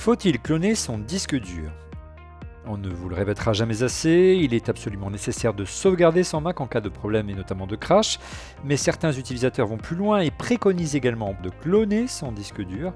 Faut-il cloner son disque dur? On ne vous le répétera jamais assez, il est absolument nécessaire de sauvegarder son Mac en cas de problème et notamment de crash, mais certains utilisateurs vont plus loin et préconisent également de cloner son disque dur.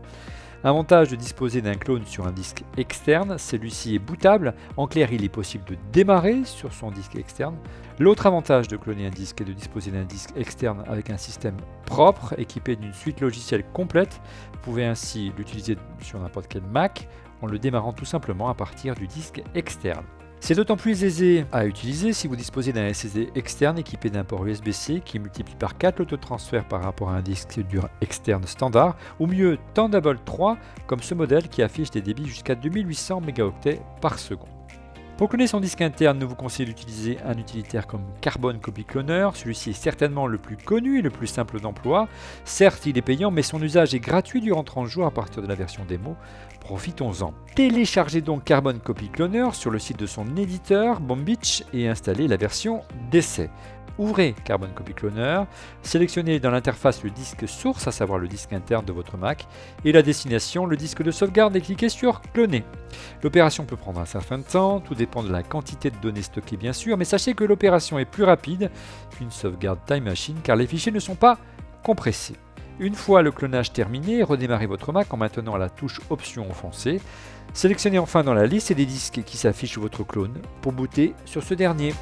Avantage de disposer d'un clone sur un disque externe, celui-ci est bootable, en clair il est possible de démarrer sur son disque externe. L'autre avantage de cloner un disque est de disposer d'un disque externe avec un système propre, équipé d'une suite logicielle complète. Vous pouvez ainsi l'utiliser sur n'importe quel Mac, en le démarrant tout simplement à partir du disque externe. C'est d'autant plus aisé à utiliser si vous disposez d'un SSD externe équipé d'un port USB-C qui multiplie par 4 l'autotransfert par rapport à un disque dur externe standard, ou mieux Thunderbolt 3 comme ce modèle qui affiche des débits jusqu'à 2800 mégaoctets par seconde. Pour cloner son disque interne, nous vous conseillons d'utiliser un utilitaire comme Carbon Copy Cloner. Celui-ci est certainement le plus connu et le plus simple d'emploi. Certes, il est payant, mais son usage est gratuit durant 30 jours à partir de la version démo. Profitons-en. Téléchargez donc Carbon Copy Cloner sur le site de son éditeur Bombitch et installez la version d'essai. Ouvrez Carbon Copy Cloner, sélectionnez dans l'interface le disque source, à savoir le disque interne de votre Mac, et la destination, le disque de sauvegarde, et cliquez sur Cloner. L'opération peut prendre un certain temps, tout dépend de la quantité de données stockées bien sûr, mais sachez que l'opération est plus rapide qu'une sauvegarde Time Machine car les fichiers ne sont pas compressés. Une fois le clonage terminé, redémarrez votre Mac en maintenant la touche Option enfoncée. Sélectionnez enfin dans la liste des disques qui s'affichent votre clone pour booter sur ce dernier.